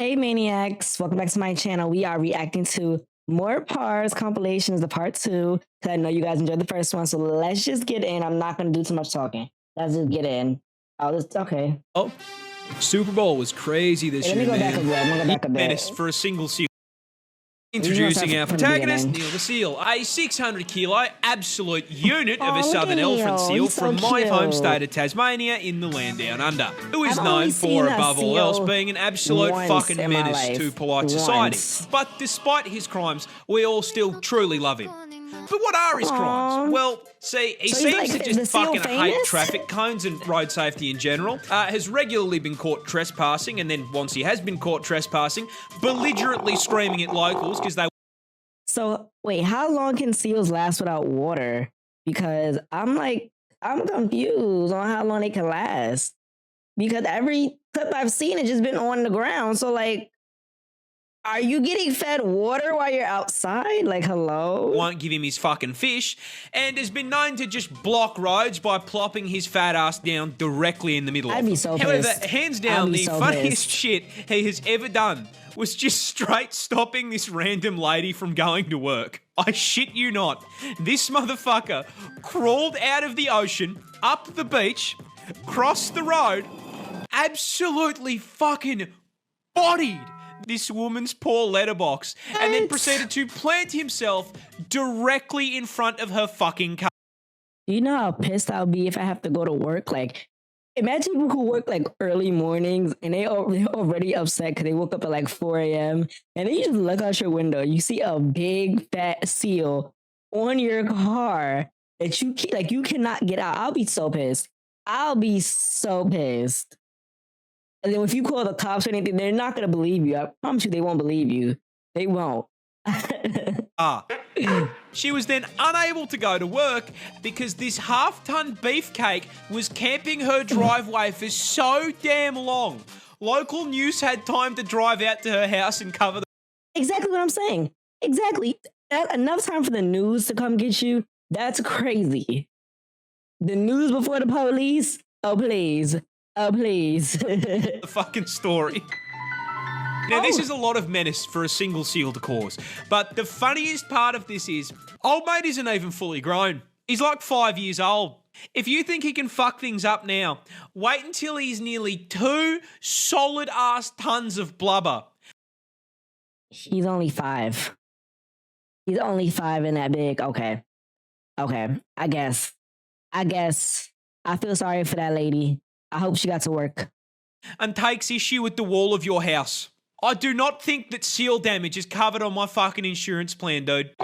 Hey Maniacs, welcome back to my channel. We are reacting to MoreParz compilations, the part 2. Because I know you guys enjoyed the first one, so let's just get in. I'm not going to do too much talking. Let's just get in. Okay. Oh, Super Bowl was crazy this year, man. Let me go back a bit. Menace for a single seal. Introducing our protagonist, Neil the Seal, a 600 kilo absolute unit of a southern elephant seal from my home state of Tasmania in the land down under, who is known for, above all else, being an absolute fucking menace to polite society. But despite his crimes, we all still truly love him. But what are his crimes? Well, see, he seems to just fucking hate traffic cones and road safety in general, has regularly been caught trespassing, and then once he has been caught trespassing, belligerently screaming at locals because they... So, wait, how long can seals last without water? Because I'm confused on how long they can last. Because every clip I've seen has just been on the ground, so like... Are you getting fed water while you're outside? Like, hello? Won't give him his fucking fish, and has been known to just block roads by plopping his fat ass down directly in the middle I'd of be them. so However, pissed. hands down, the funniest shit he has ever done was just straight stopping this random lady from going to work. I shit you not. This motherfucker crawled out of the ocean, up the beach, crossed the road, absolutely fucking bodied this woman's poor letterbox, and then proceeded to plant himself directly in front of her fucking car. Do you know how pissed I'll be if I have to go to work? Like, imagine people who work like early mornings and they're already upset because they woke up at like 4 a.m. and then you just look out your window, you see a big fat seal on your car that you cannot get out. I'll be so pissed. I'll be so pissed. And then if you call the cops or anything, they're not going to believe you. I promise you they won't believe you. They won't. She was then unable to go to work because this half-ton beefcake was camping her driveway for so damn long. Local news had time to drive out to her house and cover the... Exactly what I'm saying. Exactly. Enough time for the news to come get you. That's crazy. The news before the police? Oh, please. Oh, please. The fucking story. Now, this is a lot of menace for a single seal to cause, but the funniest part of this is, old mate isn't even fully grown. He's like 5 years old. If you think he can fuck things up now, wait until he's nearly 2 solid-ass tons of blubber. He's only 5. He's only 5 and that big. Okay. Okay. I guess. I feel sorry for that lady. I hope she got to work. And takes issue with the wall of your house. I do not think that seal damage is covered on my fucking insurance plan, dude. Is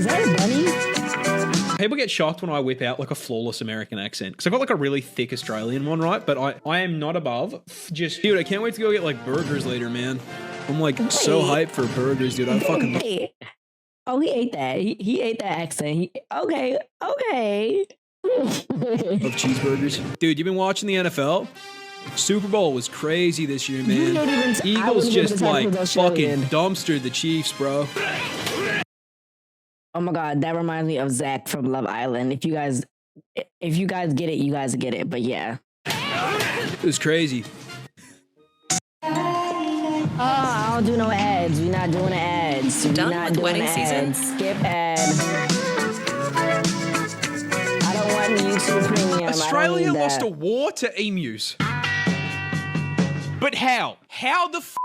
that a bunny? People get shocked when I whip out like a flawless American accent. Because I've got like a really thick Australian one, right? But I am not above just... Dude, I can't wait to go get like burgers later, man. I'm like so hyped for burgers, dude. I fucking... Oh, he ate that. He ate that accent. Okay. Of cheeseburgers. Dude, you've been watching the NFL? Super Bowl was crazy this year, man. Eagles just like fucking dumpstered the Chiefs, bro. Oh my god, that reminds me of Zach from Love Island. If you guys get it, you guys get it. But yeah. It was crazy. Oh, I don't do no ads. We're not doing ads. We're Done with wedding season. Skip ad. I don't want YouTube Premium. Australia lost a war to emus. But how? How the f***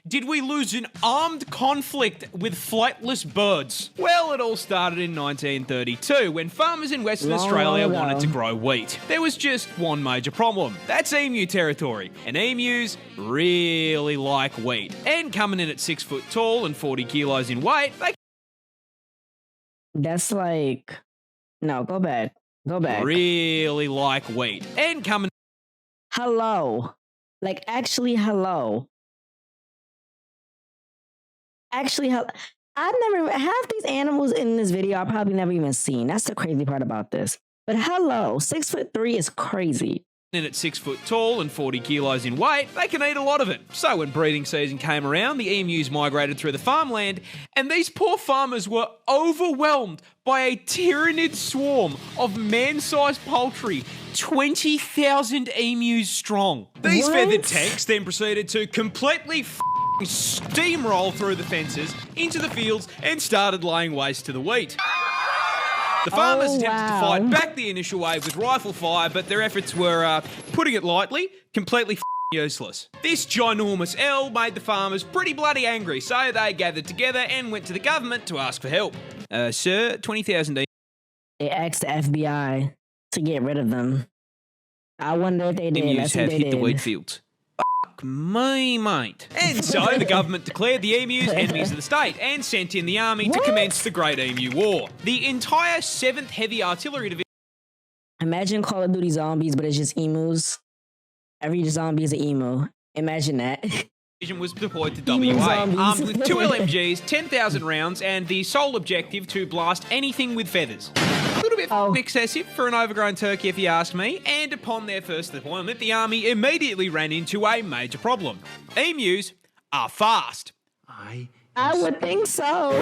did we lose an armed conflict with flightless birds? Well, it all started in 1932 when farmers in Western Australia wanted to grow wheat. There was just one major problem. That's emu territory. And emus really like wheat. And coming in at 6 foot tall and 40 kilos in weight, they... That's like... No, go back. Go back. Really like wheat. And coming... Hello. Like, actually, hello. Actually, I've never... Half these animals in this video I've probably never even seen. That's the crazy part about this. But hello, 6'3" is crazy. And at 6 foot tall and 40 kilos in weight, they can eat a lot of it. So when breeding season came around, the emus migrated through the farmland, and these poor farmers were overwhelmed by a tyrannid swarm of man-sized poultry, 20,000 emus strong. These feathered tanks then proceeded to completely steamroll through the fences into the fields and started laying waste to the wheat. The farmers attempted to fight back the initial wave with rifle fire, but their efforts were, putting it lightly, completely useless. This ginormous L made the farmers pretty bloody angry, so they gathered together and went to the government to ask for help. Sir, 20,000 They asked the FBI to get rid of them. I wonder if they did. emus have hit the wheat fields. Me, mate. And so the government declared the emus enemies of the state and sent in the army to commence the Great Emu War. The entire 7th Heavy Artillery Division... Imagine Call of Duty Zombies, but it's just emus. Every zombie is an emu. Imagine that. was deployed to WA, armed with 2 LMGs, 10,000 rounds, and the sole objective to blast anything with feathers. A little bit excessive for an overgrown turkey, if you ask me, and upon their first deployment, the army immediately ran into a major problem. Emus are fast. I would think so.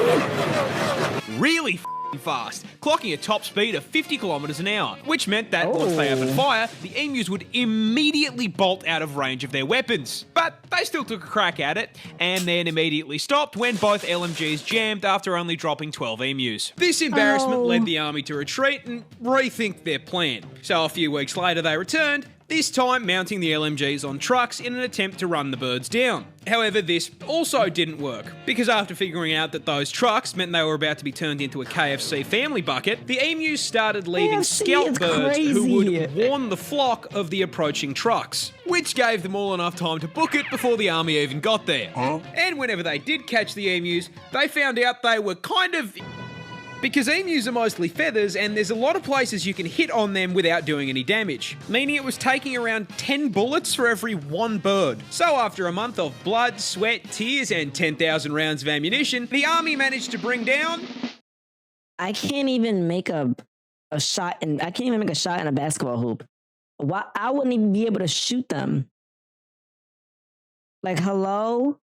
Really fast, clocking a top speed of 50 kilometers an hour, which meant that once they opened fire, the emus would immediately bolt out of range of their weapons. But they still took a crack at it, and then immediately stopped when both LMGs jammed after only dropping 12 emus. This embarrassment led the army to retreat and rethink their plan. So a few weeks later they returned, this time mounting the LMGs on trucks in an attempt to run the birds down. However, this also didn't work, because after figuring out that those trucks meant they were about to be turned into a KFC family bucket, the emus started leaving scout birds who would warn the flock of the approaching trucks, which gave them all enough time to book it before the army even got there. And whenever they did catch the emus, they found out they were kind of... Because emus are mostly feathers, and there's a lot of places you can hit on them without doing any damage, meaning it was taking around 10 bullets for every 1 bird. So after a month of blood, sweat, tears, and 10,000 rounds of ammunition, the army managed to bring down... I can't even make a shot, and I can't even make a shot in a basketball hoop. Why? I wouldn't even be able to shoot them. Like, hello?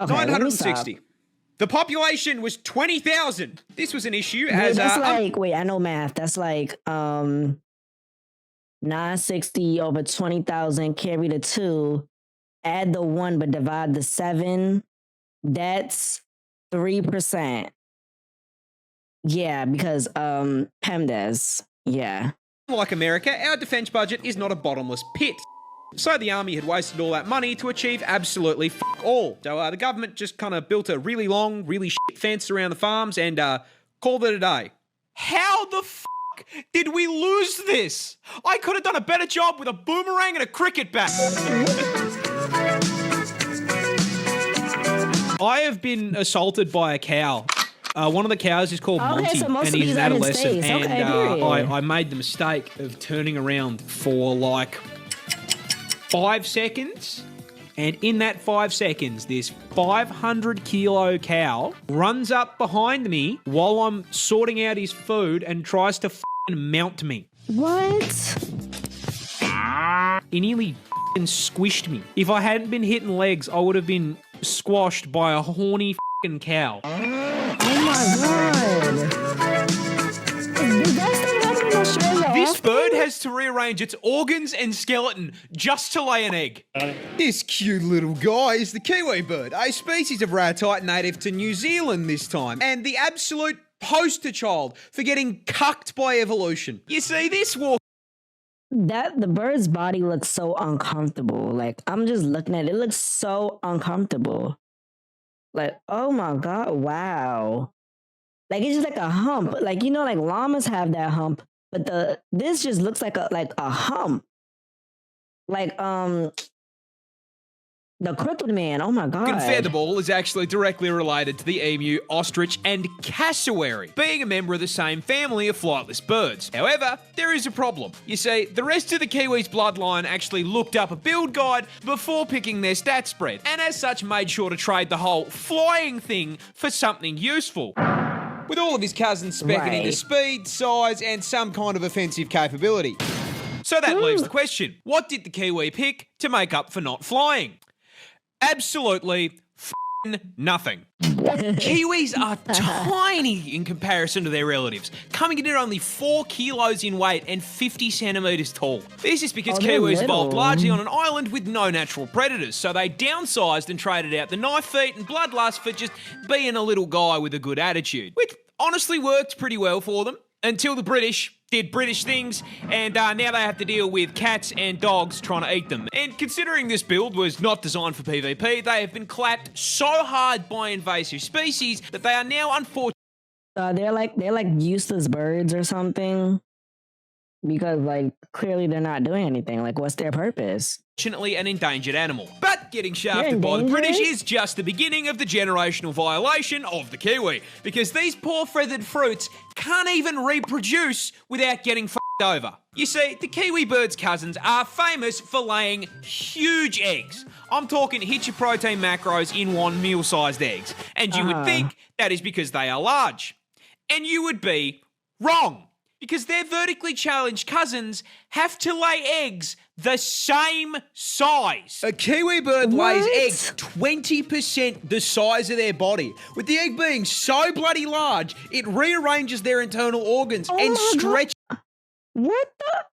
Okay, 960. The population was 20,000. This was an issue as... That's like, wait, I know math. That's like 960 over 20,000, carry the 2, add the 1, but divide the 7. That's 3%. Yeah, because PEMDAS, yeah. Like America, our defense budget is not a bottomless pit. So the army had wasted all that money to achieve absolutely all. So the government just kind of built a really long, really shit fence around the farms and called it a day. How the did we lose this? I could have done a better job with a boomerang and a cricket bat. I have been assaulted by a cow. One of the cows is called Monty, so and he's an adolescent. And I made the mistake of turning around for like 5 seconds, and in that 5 seconds, this 500-kilo cow runs up behind me while I'm sorting out his food and tries to mount me. What? He nearly squished me. If I hadn't been hitting legs, I would have been squashed by a horny cow. Oh my god. This bird has to rearrange its organs and skeleton just to lay an egg. This cute little guy is the kiwi bird, a species of ratite native to New Zealand this time, and the absolute poster child for getting cucked by evolution. You see, this walk... The bird's body looks so uncomfortable. Like, I'm just looking at it. It looks so uncomfortable. Like, oh my god, wow. Like, it's just like a hump. Like, you know, like llamas have that hump. But this just looks like a hump. Like the crippled man. Oh my god. Featherball is actually directly related to the emu, ostrich, and cassowary, being a member of the same family of flightless birds. However, there is a problem. You see, the rest of the kiwi's bloodline actually looked up a build guide before picking their stat spread, and as such made sure to trade the whole flying thing for something useful. With all of his cousins specking into speed, size, and some kind of offensive capability. So that leaves the question, what did the kiwi pick to make up for not flying? Absolutely nothing. Kiwis are tiny in comparison to their relatives, coming in at only 4 kilos in weight and 50 centimetres tall. This is because kiwis evolved largely on an island with no natural predators, so they downsized and traded out the knife feet and bloodlust for just being a little guy with a good attitude, which honestly worked pretty well for them until the British did British things, and now they have to deal with cats and dogs trying to eat them. And considering this build was not designed for PvP, they have been clapped so hard by invasive species that they are now unfortunately they're like useless birds or something, because like clearly they're not doing anything. Like, what's their purpose? Fortunately, an endangered animal. But getting shafted by the British is just the beginning of the generational violation of the kiwi, because these poor feathered fruits can't even reproduce without getting f***ed over. You see, the kiwi bird's cousins are famous for laying huge eggs. I'm talking hit your protein macros in one meal-sized eggs. And you would think that is because they are large. And you would be wrong, because their vertically challenged cousins have to lay eggs the same size. A kiwi bird lays eggs 20% the size of their body. With the egg being so bloody large, it rearranges their internal organs and stretches. What the?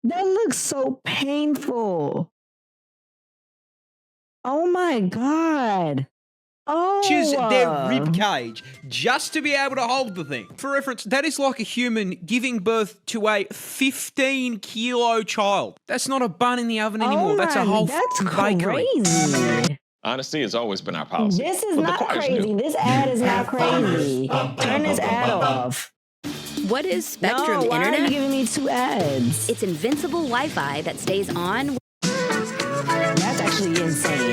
That looks so painful. Oh my God. Their rib cage just to be able to hold the thing. For reference, that is like a human giving birth to a 15-kilo child. That's not a bun in the oven anymore. That's a whole bakery. Crazy. Honesty has always been our policy. This is not crazy. This ad is not crazy. Turn this ad off. What is Spectrum Why Internet? are you giving me 2 ads? It's invincible Wi-Fi that stays on. That's actually insane.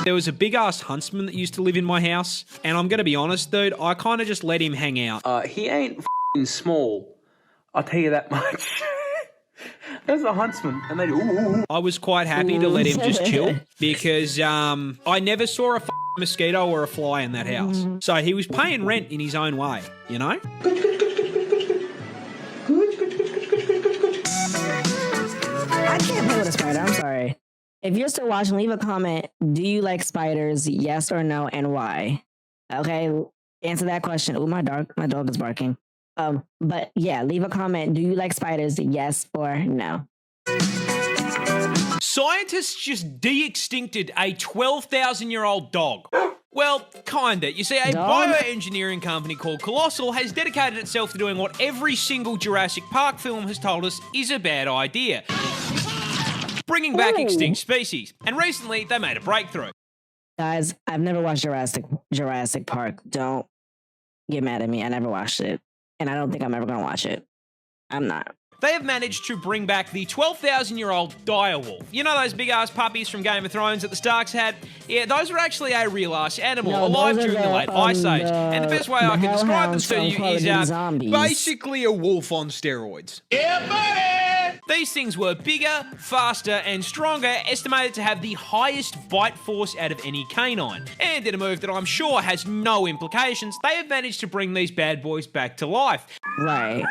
There was a big-ass Huntsman that used to live in my house, and I'm going to be honest, dude, I kind of just let him hang out. He ain't f***ing small. I'll tell you that much. There's a Huntsman, and they do. I was quite happy to let him just chill, because I never saw a f***ing mosquito or a fly in that house. So he was paying rent in his own way, you know? I can't play with a spider, I'm sorry. If you're still watching, leave a comment. Do you like spiders? Yes or no, and why? Okay, answer that question. Oh, my dog is barking. But yeah, leave a comment. Do you like spiders? Yes or no? Scientists just de-extincted a 12,000-year-old dog. Well, kinda. You see, a bioengineering company called Colossal has dedicated itself to doing what every single Jurassic Park film has told us is a bad idea. Bringing back extinct species. And recently, they made a breakthrough. Guys, I've never watched Jurassic Park. Don't get mad at me. I never watched it. And I don't think I'm ever going to watch it. I'm not. They have managed to bring back the 12,000-year-old direwolf. You know those big-ass puppies from Game of Thrones that the Starks had? Yeah, those were actually a real-ass animal, alive during the late Ice Age. And the best way I can describe them to you is basically a wolf on steroids. Yeah, buddy! These things were bigger, faster, and stronger, estimated to have the highest bite force out of any canine. And in a move that I'm sure has no implications, they have managed to bring these bad boys back to life. Right.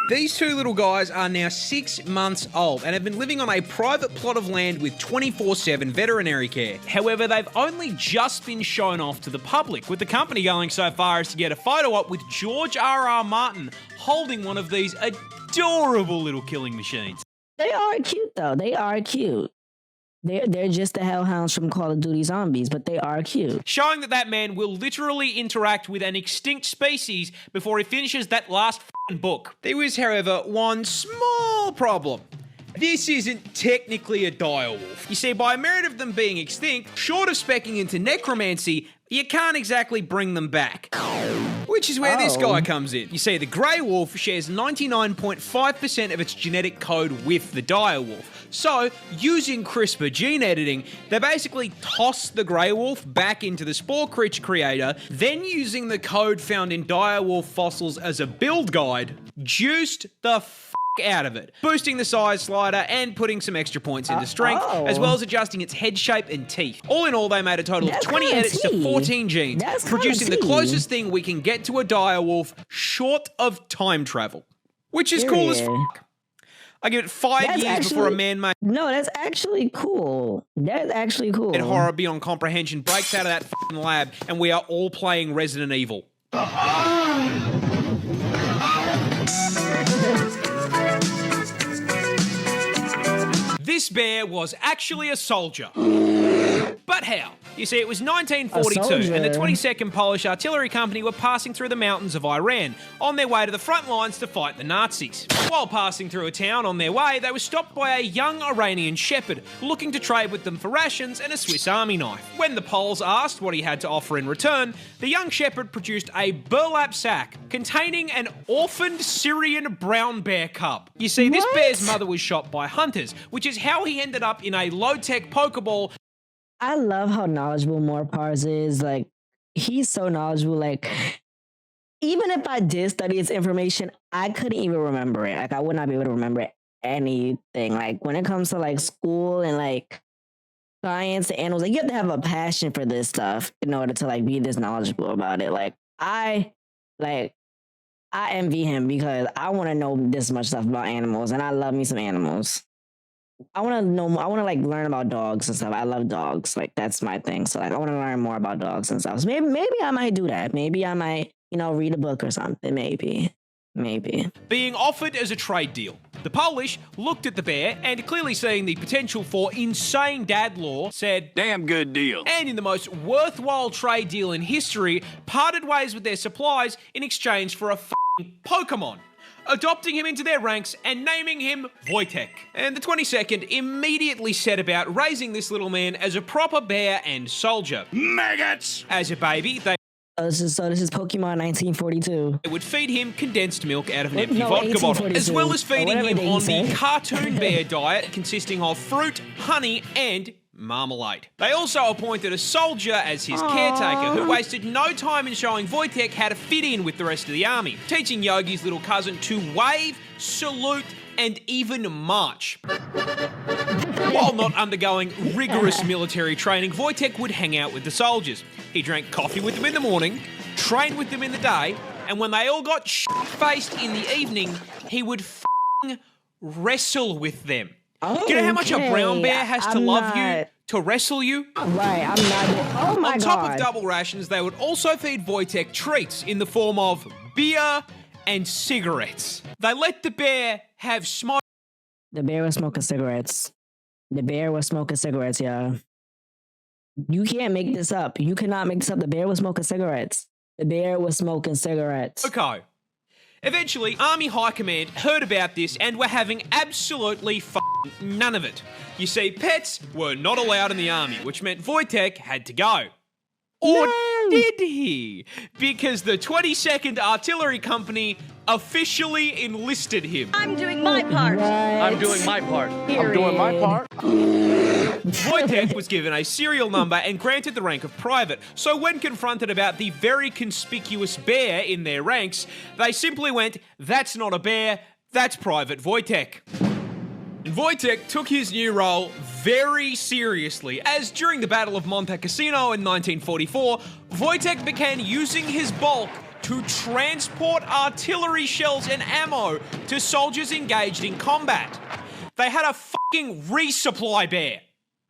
These 2 little guys are now 6 months old and have been living on a private plot of land with 24/7 veterinary care. However, they've only just been shown off to the public, with the company going so far as to get a photo op with George R.R. Martin holding one of these adorable little killing machines. They are cute, though. They are cute. They're just the hellhounds from Call of Duty Zombies, but they are cute. Showing that man will literally interact with an extinct species before he finishes that last book. There is, however, one small problem. This isn't technically a direwolf. You see, by merit of them being extinct, short of speccing into necromancy, you can't exactly bring them back. Which is where this guy comes in. You see, the grey wolf shares 99.5% of its genetic code with the direwolf. So, using CRISPR gene editing, they basically toss the grey wolf back into the spore creature creator, then using the code found in direwolf fossils as a build guide, juiced the out of it, boosting the size slider and putting some extra points into strength, as well as adjusting its head shape and teeth. All in all, they made a total of 20 edits to 14 genes, producing the closest thing we can get to a direwolf short of time travel, which is cool as fuck. I give it 5 years before a man-made... No, that's actually cool. That's actually cool. And horror beyond comprehension breaks out of that fucking lab, and we are all playing Resident Evil. This bear was actually a soldier. But how? You see, it was 1942, and the 22nd Polish Artillery Company were passing through the mountains of Iran on their way to the front lines to fight the Nazis. While passing through a town on their way, they were stopped by a young Iranian shepherd looking to trade with them for rations and a Swiss Army knife. When the Poles asked what he had to offer in return, the young shepherd produced a burlap sack containing an orphaned Syrian brown bear cub. You see, this bear's mother was shot by hunters, which is how he ended up in a low-tech Pokeball. I love how knowledgeable MoreParz is. Like, he's so knowledgeable. Like, even if I did study his information, I couldn't even remember it. Like, I would not be able to remember anything. Like, when it comes to, like, school and, like, science and animals, like, you have to have a passion for this stuff in order to, like, be this knowledgeable about it. Like, I envy him because I want to know this much stuff about animals, and I love me some animals. I want to know more. I want to like learn about dogs and stuff. I love dogs. Like, that's my thing. So like, I want to learn more about dogs and stuff. So maybe I might do that. Maybe I might, read a book or something. Maybe. Being offered as a trade deal. The Polish looked at the bear and, clearly seeing the potential for insane dad lore, said, "Damn good deal." And in the most worthwhile trade deal in history, parted ways with their supplies in exchange for a f***ing Pokemon, adopting him into their ranks and naming him Voytech. And the 22nd immediately set about raising this little man as a proper bear and soldier. Maggots! As a baby, they... This is Pokemon 1942. They would feed him condensed milk out of an empty vodka bottle, as well as feeding him on the cartoon bear diet consisting of fruit, honey, and marmalade. They also appointed a soldier as his caretaker, who wasted no time in showing Voytech how to fit in with the rest of the army, teaching Yogi's little cousin to wave, salute, and even march. While not undergoing rigorous military training, Voytech would hang out with the soldiers. He drank coffee with them in the morning, trained with them in the day, and when they all got shit-faced in the evening, he would f***ing wrestle with them. Do you know how much a brown bear has to love you to wrestle you? Right, I'm not. Oh my God. On top of double rations, they would also feed Voytech treats in the form of beer and cigarettes. They let the bear have smoke. The bear was smoking cigarettes. Yeah. You can't make this up. You cannot make this up. The bear was smoking cigarettes. Okay. Eventually, Army High Command heard about this and were having absolutely none of it. You see, pets were not allowed in the army, which meant Voytech had to go. Or did he? Because the 22nd Artillery Company officially enlisted him. I'm doing my part. I'm doing my part. I'm doing my part. Voytech was given a serial number and granted the rank of private, so when confronted about the very conspicuous bear in their ranks, they simply went, "That's not a bear, that's Private Voytech." And Voytech took his new role very seriously, as during the Battle of Monte Cassino in 1944, Voytech began using his bulk to transport artillery shells and ammo to soldiers engaged in combat. They had a fucking resupply bear.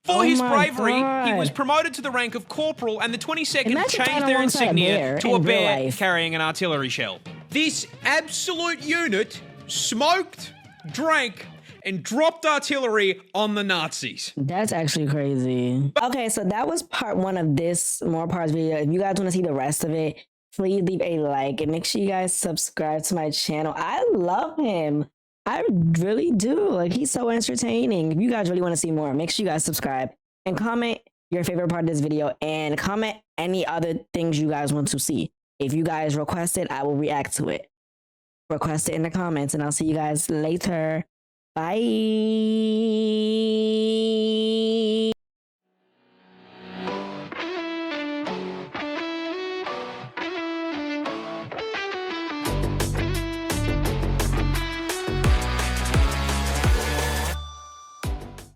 For his bravery, he was promoted to the rank of corporal, and the 22nd changed their insignia to a bear carrying an artillery shell. This absolute unit smoked, drank, and dropped artillery on the Nazis. That's actually crazy. Okay, so that was part one of this MoreParz video. If you guys want to see the rest of it, please leave a like and make sure you guys subscribe to my channel. I love him. I really do. Like, he's so entertaining. If you guys really want to see more, make sure you guys subscribe and comment your favorite part of this video and comment any other things you guys want to see. If you guys request it, I will react to it. Request it in the comments, and I'll see you guys later. Bye.